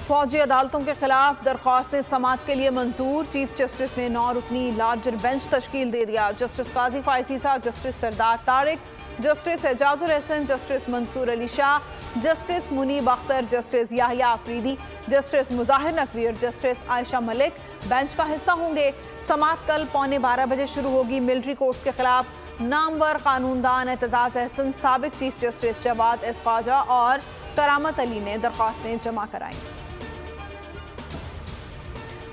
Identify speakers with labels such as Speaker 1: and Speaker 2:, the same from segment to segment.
Speaker 1: फौजी अदालतों के खिलाफ दरख्वास्तें समाअत के लिए मंजूर। चीफ जस्टिस ने 9 रुकनी लार्जर बेंच तश्कील दे दिया। Justice Qazi Faez Isa, justice Sardar Tariq, justice Ijazul Hasan, justice Mansoor Ali Shah, justice Munib Akhtar, justice Yahya Afridi, justice Mazahir Naqvi और जस्टिस आयशा मलिक बेंच का हिस्सा होंगे। समाअत कल 11:15 बजे शुरू होगी। मिलिट्री कोर्ट्स के खिलाफ नामवर कानूनदान एतजाज अहसन, साबिक chief justice Jawad S Khawaja और करामत अली ने दरख्वास्तें जमा कराई।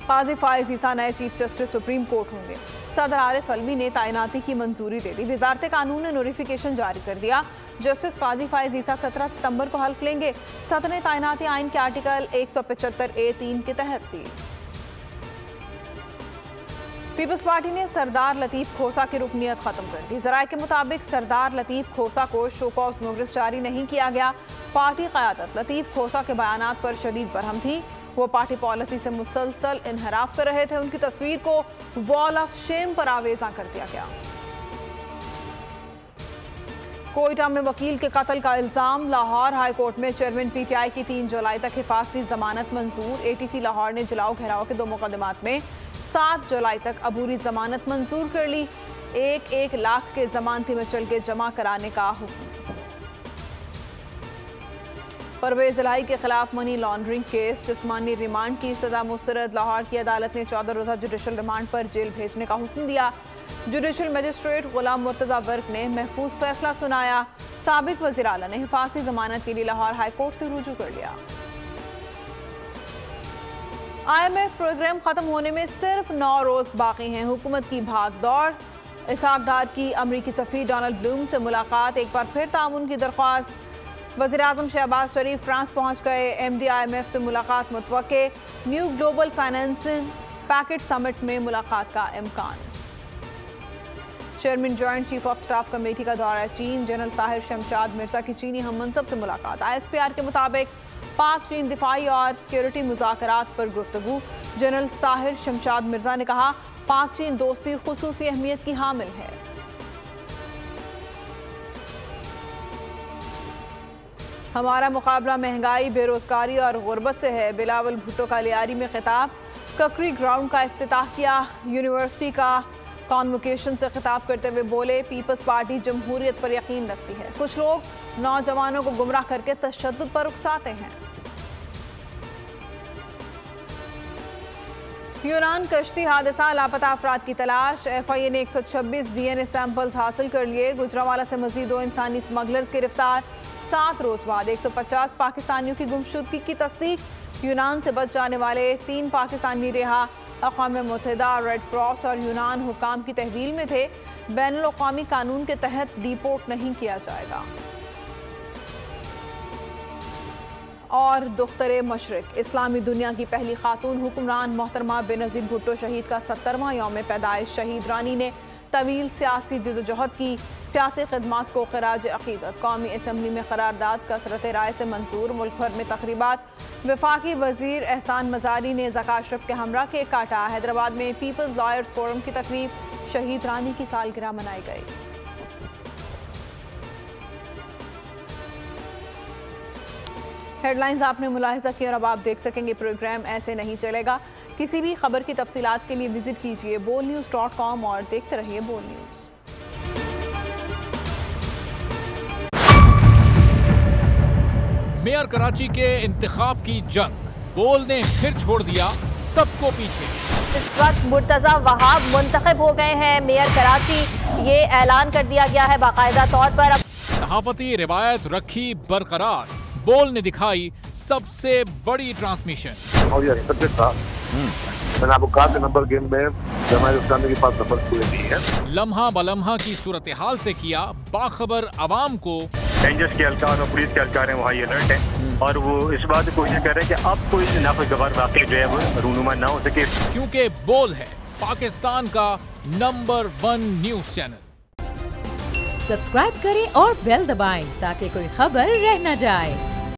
Speaker 1: काजी फायज ईसा नए चीफ जस्टिस सुप्रीम कोर्ट होंगे। सदर आरिफ अलवी ने तैनाती की मंजूरी दे दी। वजारत कानून ने नोटिफिकेशन जारी कर दिया। जस्टिस काजी फायज ईसा 17 सितंबर को हल्फ लेंगे। सदर ने तैनाती आइन के आर्टिकल 175A(3) के तहत दी। पीपल्स पार्टी ने सरदार लतीफ खोसा की रुकनियत खत्म कर दी। जराये के मुताबिक सरदार लतीफ खोसा को शो कॉज नोटिस जारी नहीं किया गया। पार्टी क़यादत लतीफ खोसा के बयानात पर शदीद बरहम थी। वो पार्टी पॉलिसी से मुसलसल इनहराफ कर रहे थे। उनकी तस्वीर को वॉल ऑफ शेम पर आवेजा कर दिया गया। कोयटा में वकील के कत्ल का इल्जाम। लाहौर हाई कोर्ट में चेयरमैन PTI की 3 जुलाई तक हिफाजती जमानत मंजूर। ATC लाहौर ने जलाओ घेराव के 2 मुकदमात में 7 जुलाई तक अबूरी जमानत मंजूर कर ली। 1-1 लाख के जमानती मचल के जमा कराने का हुक्म। परवेज इलाही के खिलाफ मनी लॉन्ड्रिंग केस, जिस्मानी रिमांड की सजा मुस्तरद। लाहौर की अदालत ने 14 रोजा जुडिशल रिमांड पर जेल भेजने का हुक्म दिया। जुडिशल मजिस्ट्रेट गुलाम मुर्तजा वर्क ने महफूज फैसला सुनाया। साबिक वज़ीर आला ने हिफाजती जमानत के लिए लाहौर हाई कोर्ट से रुजू कर लिया। IMF प्रोग्राम खत्म होने में सिर्फ 9 रोज बाकी हैं। हुकूमत की भाग दौड़। इसहाक डार की अमरीकी सफीर डोनाल्ड ब्लूम से मुलाकात। एक बार फिर ताउन की दरख्वास्त। वज़ीर आज़म शहबाज शरीफ फ्रांस पहुंच गए। MD IMF से मुलाकात मुतवक्के। New global financing package summit में मुलाकात का इम्कान। Chairman joint chief of staff committee का दौरा चीन। जनरल साहिर शमशाद मिर्जा की चीनी हम मनसब से मुलाकात। ISPR के मुताबिक पाक चीन दिफाई और सिक्योरिटी मुज़ाकरात पर गुफ्तगू। जनरल साहिर शमशाद मिर्जा ने कहा, पाक चीन दोस्ती खुसूसी अहमियत की हामिल है। हमारा मुकाबला महंगाई, बेरोजगारी और गुर्बत से है। बिलावल भुट्टो का लियारी में खिताब। ककरी ग्राउंड का इफ्तिताह किया। यूनिवर्सिटी का कॉन्वोकेशन से खिताब करते हुए बोले, पीपल्स पार्टी जमहूरियत पर यकीन रखती है। कुछ लोग नौजवानों को गुमराह करके तशद्दुद पर उकसाते हैं। यूनान कश्ती हादसा, लापता अफराद की तलाश। FIA ने 126 DNA सैंपल्स हासिल कर लिए। गुजरावाला से मजीद 2 इंसानी स्मगलर्स गिरफ्तार। 7 रोज बाद 150 पाकिस्तानियों की गुमशुदगी की तस्दीक। यूनान से बच जाने वाले 3 पाकिस्तानी रिहा। अक़वाम मुत्तहिदा, रेड क्रॉस और यूनान हुकाम की तहवील में थे। बैनुल अक़वामी कानून के तहत डिपोर्ट नहीं किया जाएगा। और दुख्तरे मशरिक, इस्लामी दुनिया की पहली खातून हुक्मरान मोहतरमा बेनज़ीर भुट्टो शहीद का 70वां यौम पैदाइश। शहीद रानी ने तवील सियासी जदोजहद की। सियासी खिदमात को खराज अकीदत। कौमी असम्बली में करारदाद कसरत राय से मंजूर। मुल्क भर में तकरीबात। वफाकी वजीर एहसान मजारी ने ज़का अशरफ के हमरा केक काटा। हैदराबाद में पीपल्स लॉयर्स फोरम की तकरीब। शहीद रानी की सालगिरह मनाई गई। हेडलाइंस आपने मुलाहिजा की और अब आप देख सकेंगे प्रोग्राम ऐसे नहीं चलेगा। किसी भी खबर की तफसीलात के लिए विजिट कीजिए bolnews.com और देखते रहिए बोल न्यूज़।
Speaker 2: मेयर कराची के इंतखाब की जंग, बोल ने फिर छोड़ दिया सबको पीछे।
Speaker 3: इस वक्त मुर्तजा वहाब मुंतखब हो गए हैं मेयर कराची। ये ऐलान कर दिया गया है बाकायदा तौर पर।
Speaker 2: सहाफती रिवायत रखी बरकरार, बोल ने दिखाई सबसे बड़ी ट्रांसमिशन।
Speaker 4: और ये एक्सपेक्टेड था। मैंने आपको कहा कि नंबर गेम में जमात इस्लामी के पास नंबर पूरे नहीं है।
Speaker 2: लम्हा बलम्हा की सूरत हाल से किया बाखबर आवाम को।
Speaker 5: रेंजर्स के एहलकार और पुलिस के एहलकार हैं, वहाँ अलर्ट है और वो इस बात की कोशिश कर रहे हैं कि अब कोई नाखुशगवार वाक़या जो है वो रूनुमा ना हो सके।
Speaker 2: क्योंकि बोल है पाकिस्तान का नंबर 1 न्यूज चैनल।
Speaker 6: सब्सक्राइब करें और बेल दबाएं ताकि कोई खबर रह न जाए।